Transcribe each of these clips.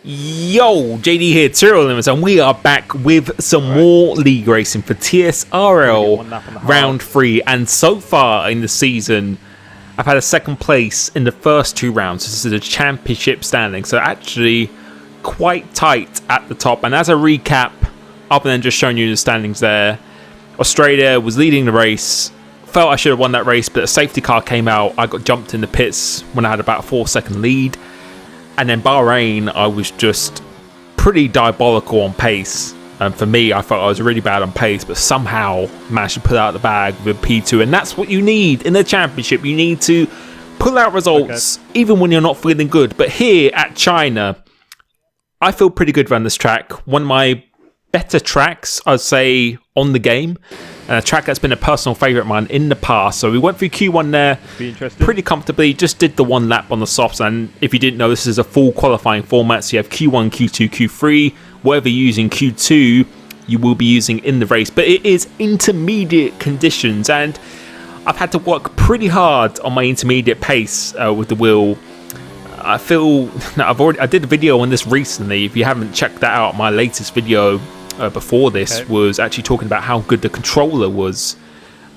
Yo, JD here, Serial Limits, and we are back with some more league racing for TSRL round 3. And so far in the season, I've had a second place in the first 2 rounds. This is a championship standing, so actually quite tight at the top. And as a recap, other than just showing you the standings there, Australia was leading the race. Felt I should have won that race, but a safety car came out. I got jumped in the pits when I had about a 4-second lead. And then Bahrain, I was just pretty diabolical on pace. And for me, I felt I was really bad on pace, but somehow managed to pull out the bag with P2. And that's what you need in the championship. You need to pull out results, even when you're not feeling good. But here at China, I feel pretty good around this track. One of my better tracks, I'd say, on the game. And a track that's been a personal favourite of mine in the past. So we went through Q1 there pretty comfortably. Just did the 1 lap on the softs. And if you didn't know, this is a full qualifying format. So you have Q1, Q2, Q3. Whatever you're using Q2, you will be using in the race. But it is intermediate conditions. And I've had to work pretty hard on my intermediate pace with the wheel. I feel... I did a video on this recently. If you haven't checked that out, my latest video before this was actually talking about how good the controller was.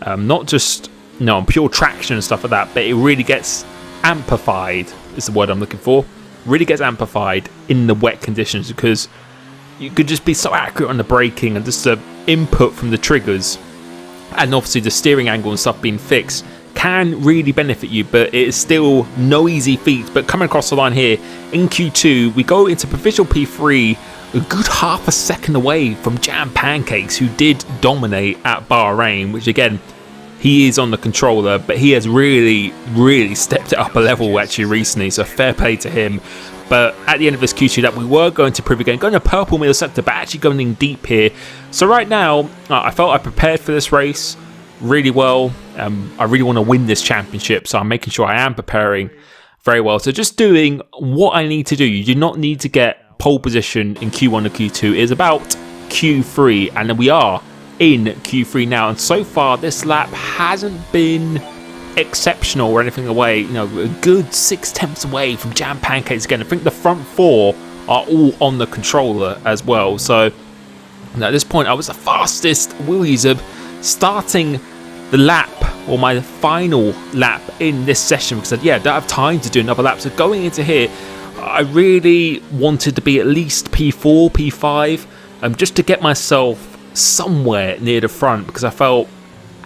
Not just on pure traction and stuff like that, but it really gets amplified, is the word I'm looking for. Really gets amplified in the wet conditions, because you could just be so accurate on the braking and just the input from the triggers, and obviously the steering angle and stuff being fixed can really benefit you, but it is still no easy feat. But coming across the line here in Q2, we go into provisional P3 a good half a second away from Jam Pancakes, who did dominate at Bahrain, which again, he is on the controller, but he has really stepped it up a level actually recently, so fair play to him. But at the end of this Q2 lap, we were going to prove again, going to purple middle sector, but actually going in deep here. So right now, I felt I prepared for this race really well. I really want to win this championship, so I'm making sure I am preparing very well. So just doing what I need to do. You do not need to get pole position in Q1 or Q2. It is about Q3, and then we are in Q3 now. And so far, this lap hasn't been exceptional or anything away. A good 6/10 away from Jam Pancakes again. I think the front 4 are all on the controller as well. So at this point, I was the fastest wheel user starting the lap, or my final lap in this session, because I don't have time to do another lap. So going into here, I really wanted to be at least P4, P5, just to get myself somewhere near the front, because I felt,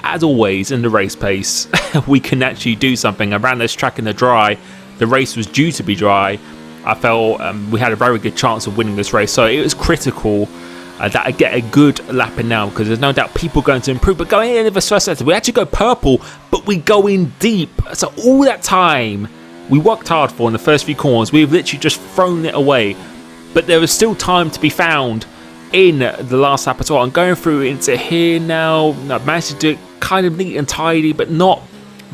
as always in the race pace, we can actually do something. I ran this track in the dry. The race was due to be dry. I felt we had a very good chance of winning this race. So it was critical that I get a good lap in now, because there's no doubt people are going to improve. But going in the first sector, we actually go purple, but we go in deep. So all that time we worked hard for in the first few corners, we've literally just thrown it away. But there was still time to be found in the last lap as well. I'm going through into here now. I've managed to do it kind of neat and tidy, but not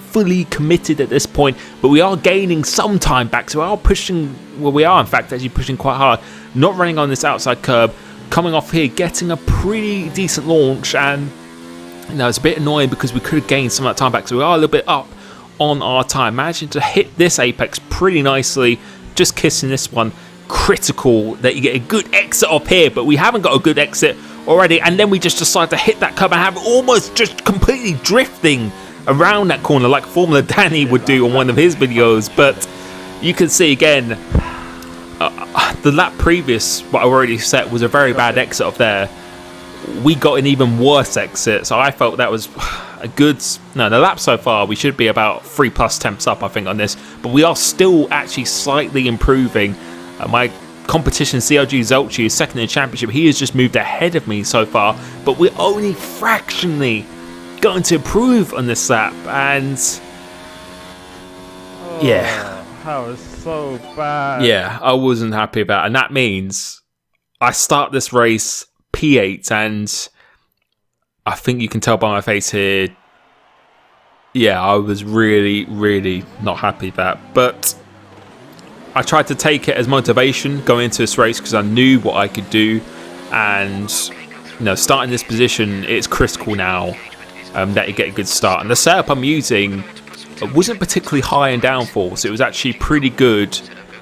fully committed at this point. But we are gaining some time back, so we are pushing, well, we are in fact actually pushing quite hard. Not running on this outside curb. Coming off here, getting a pretty decent launch, and it's a bit annoying because we could have gained some of that time back, so we are a little bit up on our time. Managing to hit this apex pretty nicely, just kissing this one. Critical that you get a good exit off here, but we haven't got a good exit already, and then we just decide to hit that curb and have almost just completely drifting around that corner like Formula Danny would do on one of his videos. But you can see again, the lap previous, what I already set, was a very bad exit off there. We got an even worse exit, so I felt that was a good... the lap so far, we should be about 3+ temps up, I think, on this. But we are still actually slightly improving. My competition, CLG Zelchi, is second in the championship. He has just moved ahead of me so far, but we're only fractionally going to improve on this lap. And that was so bad. Yeah, I wasn't happy about it. And that means I start this race P8, and I think you can tell by my face here, I was really not happy with that. But I tried to take it as motivation going into this race, because I knew what I could do. And starting this position, it's critical now that you get a good start. And the setup I'm using wasn't particularly high in downforce. It was actually pretty good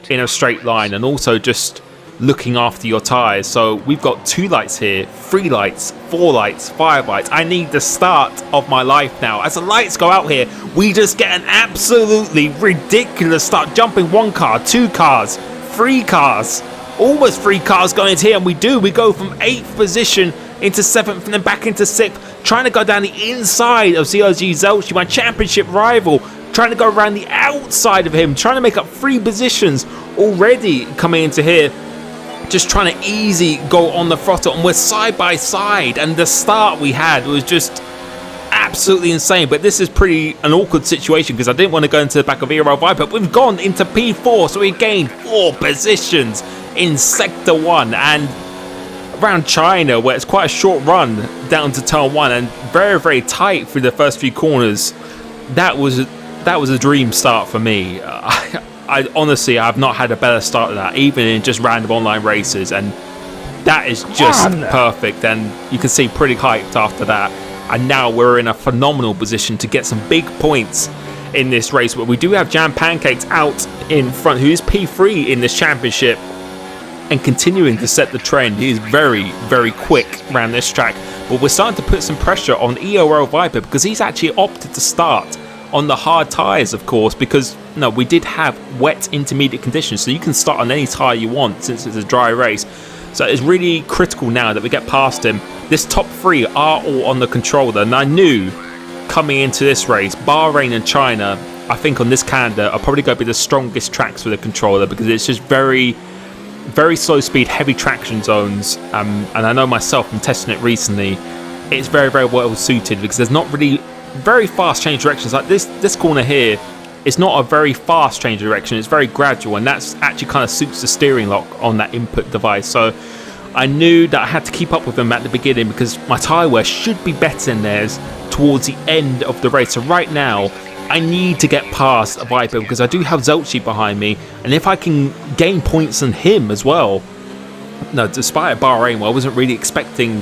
in a straight line, and also just looking after your tyres. So we've got 2 lights here, 3 lights, 4 lights, 5 lights. I need the start of my life now. As the lights go out here, we just get an absolutely ridiculous start. Jumping 1 car, 2 cars, 3 cars, almost 3 cars going into here, and we go from 8th position into 7th and then back into 6th, trying to go down the inside of CRG Zelchi, my championship rival, trying to go around the outside of him, trying to make up 3 positions already coming into here, just trying to easy go on the throttle, and we're side by side, and the start we had was just absolutely insane. But this is pretty an awkward situation because I didn't want to go into the back of ERL Viper, but we've gone into P4, so we gained 4 positions in Sector 1, and around China, where it's quite a short run down to turn 1 and very, very tight through the first few corners. That was a dream start for me. I honestly, I've not had a better start than that, even in just random online races, and that is just perfect. And you can see pretty hyped after that. And now we're in a phenomenal position to get some big points in this race. But we do have Jam Pancakes out in front, who is P3 in this championship, and continuing to set the trend. He is very, very quick around this track. But we're starting to put some pressure on EOL Viper because he's actually opted to start on the hard tyres, of course, because we did have wet intermediate conditions, so you can start on any tyre you want since it's a dry race. So it's really critical now that we get past him. This top 3 are all on the controller, and I knew coming into this race, Bahrain and China, I think on this calendar are probably going to be the strongest tracks for the controller because it's just very, very slow speed, heavy traction zones, and I know myself from testing it recently, it's very, very well suited because there's not really very fast change directions. Like this corner here, it's not a very fast change of direction, it's very gradual, and that's actually kind of suits the steering lock on that input device. So I knew that I had to keep up with them at the beginning because my tyre wear should be better than theirs towards the end of the race. So right now I need to get past Viper because I do have Zelchi behind me, and if I can gain points on him as well, despite Bahrain, where I wasn't really expecting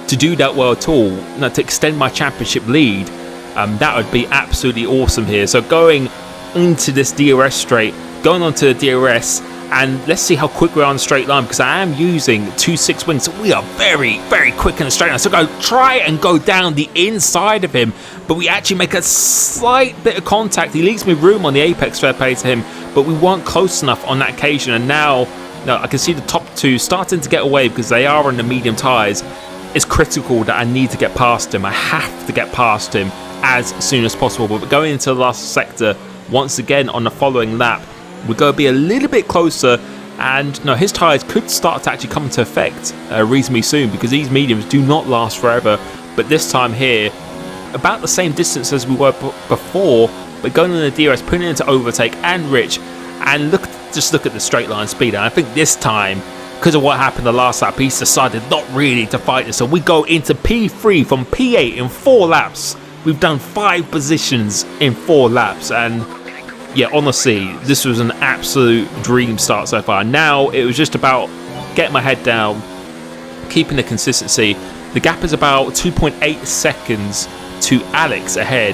to do that well at all, to extend my championship lead, that would be absolutely awesome here. So going into this DRS straight, going onto the DRS, and let's see how quick we are on the straight line because I am using 2.6 wings, so we are very, very quick in the straight line. So try and go down the inside of him, but we actually make a slight bit of contact. He leaves me room on the apex, fair play to him, but we weren't close enough on that occasion. And now I can see the top 2 starting to get away because they are on the medium tyres. It's critical that I need to get past him. I have to get past him as soon as possible. But going into the last sector, once again on the following lap, we're going to be a little bit closer, and his tyres could start to actually come into effect reasonably soon because these mediums do not last forever. But this time here, about the same distance as we were before, but going on the DRS, putting it into overtake and Rich, and just look at the straight line speed. And I think this time, because of what happened the last lap, he's decided not really to fight this. So we go into P3 from P8 in 4 laps. We've done 5 positions in 4 laps, and yeah, honestly, this was an absolute dream start so far. Now it was just about getting my head down, keeping the consistency. The gap is about 2.8 seconds to Alex ahead,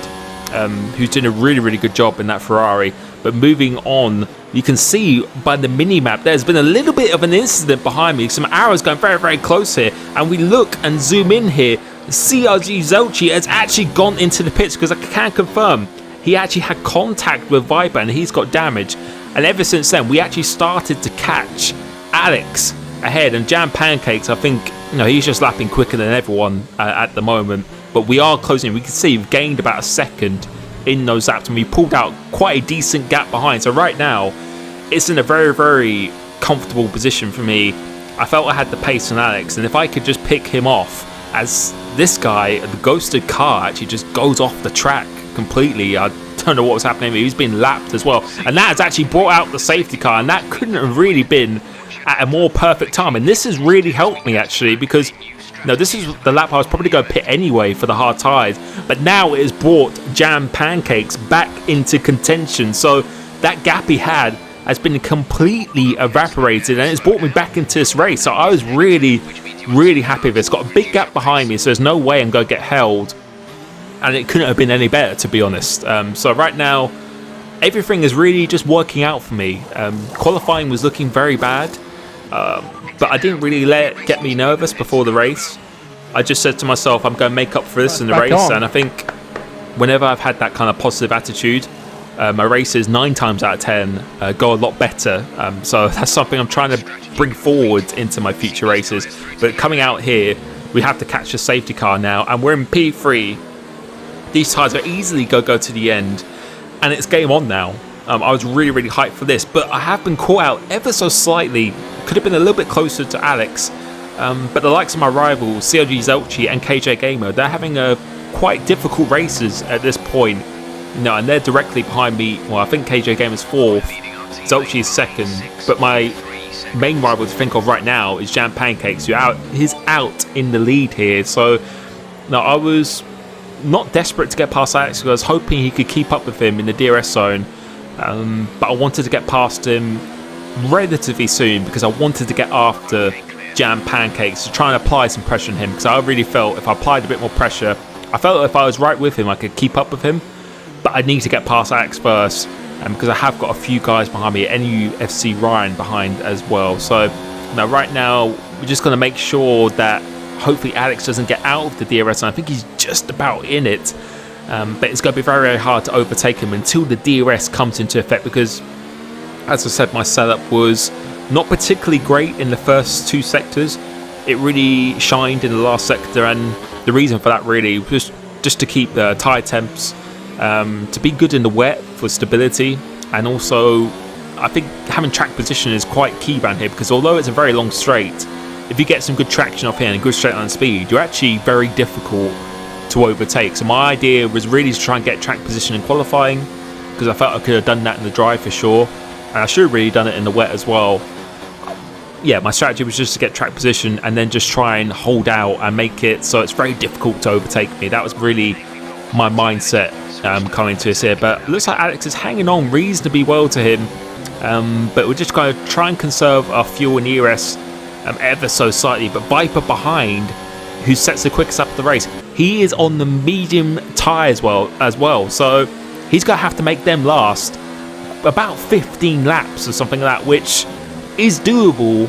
who's doing a really, really good job in that Ferrari. But moving on, you can see by the mini-map, there's been a little bit of an incident behind me. Some arrows going very, very close here. And we look and zoom in here. CRG Zelchi has actually gone into the pits because I can confirm he actually had contact with Viper and he's got damage. And ever since then, we actually started to catch Alex ahead. And Jam Pancakes, I think, he's just lapping quicker than everyone at the moment. But we are closing. We can see we've gained about a second in those laps, and we pulled out quite a decent gap behind. So right now, it's in a very, very comfortable position for me. I felt I had the pace on Alex, and if I could just pick him off, as this guy, the ghosted car, actually just goes off the track completely. I don't know what was happening. He's been lapped as well, and that has actually brought out the safety car, and that couldn't have really been at a more perfect time. And this has really helped me actually, because this is the lap I was probably going to pit anyway for the hard tyres, but now it has brought Jam Pancakes back into contention. So that gap he had has been completely evaporated, and it's brought me back into this race. So I was really, really happy with it. It's got a big gap behind me, so there's no way I'm going to get held, and it couldn't have been any better, to be honest. So right now, everything is really just working out for me. Qualifying was looking very bad. but I didn't really let it get me nervous before the race. I just said to myself, I'm going to make up for this in the race. And I think whenever I've had that kind of positive attitude, my races 9 times out of 10 go a lot better. So that's something I'm trying to bring forward into my future races. But coming out here, we have to catch a safety car now, and we're in P3. These tyres are easily go to the end, and it's game on now. I was really hyped for this, but I have been caught out ever so slightly. Could have been a little bit closer to Alex, but the likes of my rivals, CLG Zelchi and KJ Gamer, they're having quite difficult races at this point. No, and they're directly behind me. Well, I think KJ Gamer's 4th, Zelchi is 2nd, but my main rival to think of right now is Jam Pancakes, he's out in the lead here. So, no, I was not desperate to get past Alex because I was hoping he could keep up with him in the DRS zone, but I wanted to get past him relatively soon because I wanted to get after Jam Pancakes to try and apply some pressure on him, because I really felt if I applied a bit more pressure, I felt if I was right with him I could keep up with him, but I need to get past Alex first, because I have got a few guys behind me, NUFC Ryan behind as well. So now right now we're just going to make sure that hopefully Alex doesn't get out of the DRS, and I think he's just about in it, but it's going to be very hard to overtake him until the DRS comes into effect, because as I said, my setup was not particularly great in the first 2 sectors. It really shined in the last sector, and the reason for that really was just to keep the tyre temps to be good in the wet for stability, and also I think having track position is quite key around here, because although it's a very long straight, if you get some good traction off here and good straight line speed, you're actually very difficult to overtake. So my idea was really to try and get track position in qualifying, because I felt I could have done that in the dry for sure, and I should have really done it in the wet as well. Yeah, my strategy was just to get track position and then just try and hold out and make it so it's very difficult to overtake me. That was really my mindset coming to us here. But it looks like Alex is hanging on reasonably well to him, but we're just going to try and conserve our fuel and ERS ever so slightly. But Viper behind, who sets the quickest up of the race, he is on the medium tyre as well, so he's going to have to make them last about 15 laps or something like that, which is doable,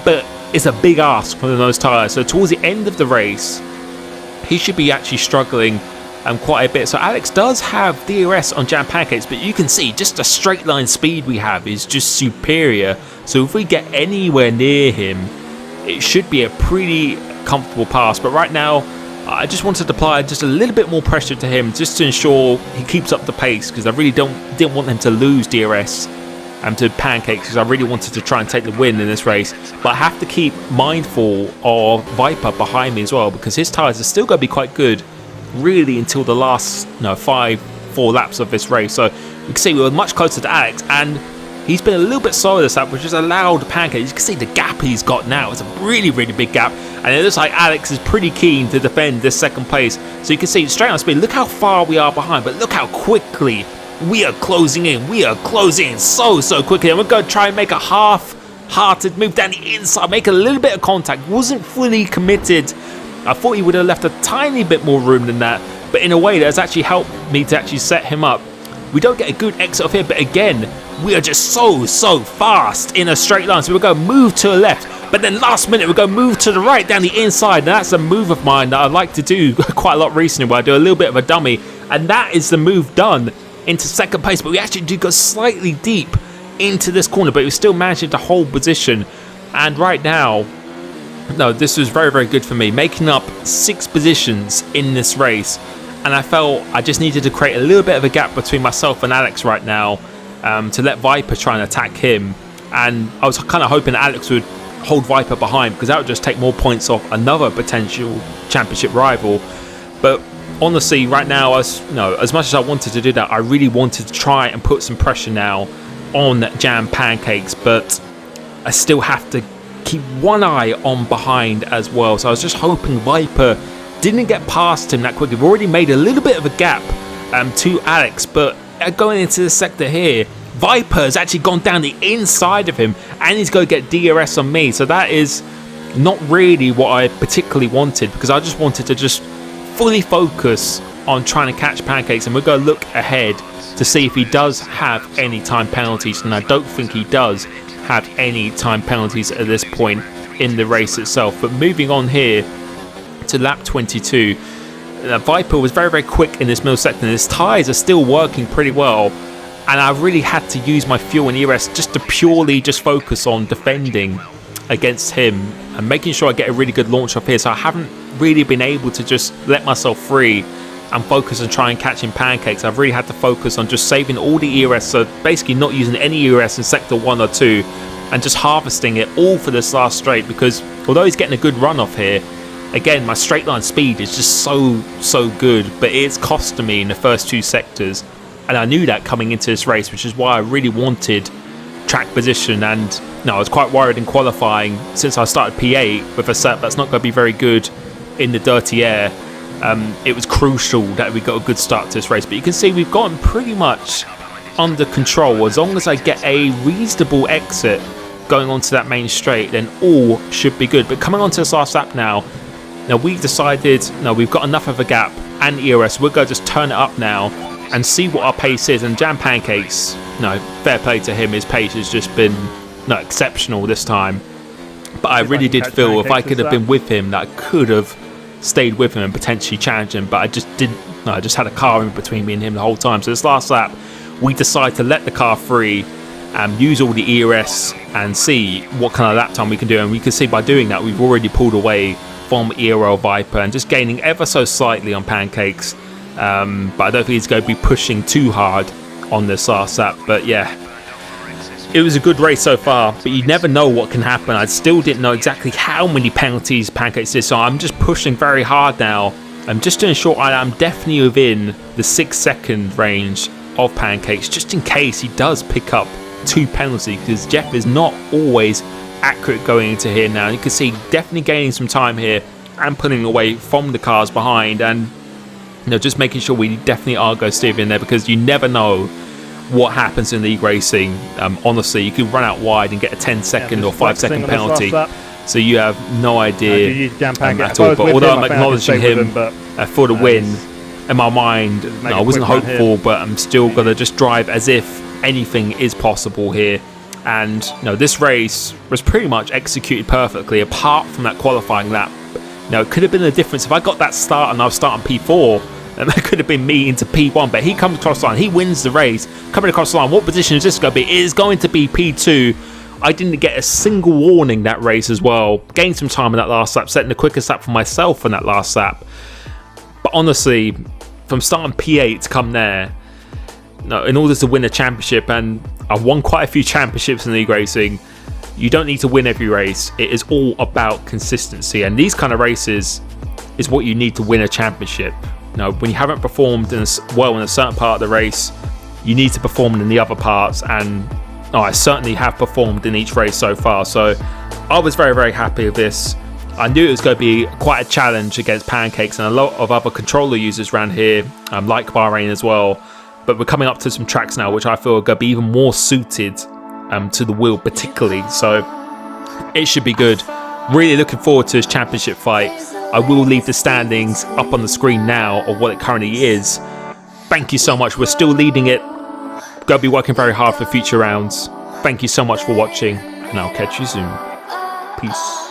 but it's a big ask from those tyres. So towards the end of the race, he should be actually struggling quite a bit. So Alex does have DRS on Jam Pancakes, but you can see just the straight line speed we have is just superior. So if we get anywhere near him, it should be a pretty comfortable pass. But right now, I just wanted to apply just a little bit more pressure to him just to ensure he keeps up the pace, because I really didn't want him to lose DRS to Pancakes, because I really wanted to try and take the win in this race. But I have to keep mindful of Viper behind me as well, because his tyres are still going to be quite good really until the last 4 laps of this race. So you can see we were much closer to Alex, and he's been a little bit slower this lap, which has allowed Pancakes. You can see the gap he's got now. It's a really big gap, and it looks like Alex is pretty keen to defend this 2nd place. So you can see straight on speed, look how far we are behind, but look how quickly we are closing in. We are closing in so quickly, and we're going to try and make a half-hearted move down the inside, make a little bit of contact. Wasn't fully committed. I thought he would have left a tiny bit more room than that, but in a way that's actually helped me to actually set him up. We don't get a good exit off here, but again, we are just so fast in a straight line. So we're going to move to the left, but then last minute we're going to move to the right down the inside. And that's a move of mine that I like to do quite a lot recently, where I do a little bit of a dummy, and that is the move done into 2nd place. But we actually do go slightly deep into this corner, but we still managed to hold position. And right now, no, this was very good for me, making up 6 positions in this race. And I felt I just needed to create a little bit of a gap between myself and Alex right now, to let Viper try and attack him. And I was kind of hoping Alex would hold Viper behind, because that would just take more points off another potential championship rival. But honestly, right now, as much as I wanted to do that, I really wanted to try and put some pressure now on Jam Pancakes, but I still have to keep one eye on behind as well. So I was just hoping Viper didn't get past him that quickly. We've already made a little bit of a gap to Alex, but going into the sector here, Viper has actually gone down the inside of him, and he's going to get DRS on me. So that is not really what I particularly wanted, because I just wanted to just fully focus on trying to catch Pancakes, and we're going to look ahead to see if he does have any time penalties, and I don't think he does. have any time penalties at this point in the race itself. But moving on here to lap 22, Viper was very, very quick in this middle sector, and his tyres are still working pretty well, and I really had to use my fuel and ERS just to purely just focus on defending against him and making sure I get a really good launch off here. So I haven't really been able to just let myself free and focus on trying catching pancakes. I've really had to focus on just saving all the ERS, so basically not using any ERS in sector 1 or 2 and just harvesting it all for this last straight, because although he's getting a good run off here, again, my straight line speed is just so good, but it's costing me in the first 2 sectors, and I knew that coming into this race, which is why I really wanted track position. And I was quite worried in qualifying, since I started P8 with a set that's not going to be very good in the dirty air. It was crucial that we got a good start to this race, but you can see we've gotten pretty much under control. As long as I get a reasonable exit going onto that main straight, then all should be good. But coming onto this last lap now we've decided we've got enough of a gap and ERS. We're going to just turn it up now and see what our pace is. And Jam Pancakes, fair play to him, his pace has just been exceptional this time. But I really did feel if I could have been with him, that I could have stayed with him and potentially challenged him, but I just didn't. I just had a car in between me and him the whole time. So this last lap, we decided to let the car free and use all the ERS and see what kind of lap time we can do. And we can see by doing that, we've already pulled away from ERL Viper and just gaining ever so slightly on Pancakes. But I don't think he's going to be pushing too hard on this last lap. But yeah, it was a good race so far, but you never know what can happen. I still didn't know exactly how many penalties Pancakes did, so I'm just pushing very hard now. Just to ensure I am definitely within the 6-second range of Pancakes, just in case he does pick up 2 penalties, because Jeff is not always accurate going into here now. You can see definitely gaining some time here and pulling away from the cars behind, and just making sure we definitely are going to stay in there, because you never know what happens in league racing. Honestly, you can run out wide and get a 10-second or 5-second penalty, so you have no idea at all. But although I'm acknowledging him for the win, in my mind, I wasn't hopeful, but I'm still going to just drive as if anything is possible here. And this race was pretty much executed perfectly, apart from that qualifying lap. It could have been a difference if I got that start and I was starting P4, and that could have been me into P1. But he comes across the line, he wins the race, coming across the line. What position is this going to be? It is going to be P2. I didn't get a single warning that race as well. Gained some time in that last lap, setting the quickest lap for myself in that last lap. But honestly, from starting P8 to come there, in order to win a championship, and I've won quite a few championships in league racing, you don't need to win every race. It is all about consistency, and these kind of races is what you need to win a championship. When you haven't performed well in a certain part of the race, you need to perform in the other parts, and I certainly have performed in each race so far. So I was very, very happy with this. I knew it was going to be quite a challenge against Pancakes and a lot of other controller users around here, like Bahrain as well. But we're coming up to some tracks now which I feel are going to be even more suited to the wheel particularly. So it should be good. Really looking forward to this championship fight. I will leave the standings up on the screen now of what it currently is. Thank you so much. We're still leading it. Going to be working very hard for future rounds. Thank you so much for watching, and I'll catch you soon. Peace.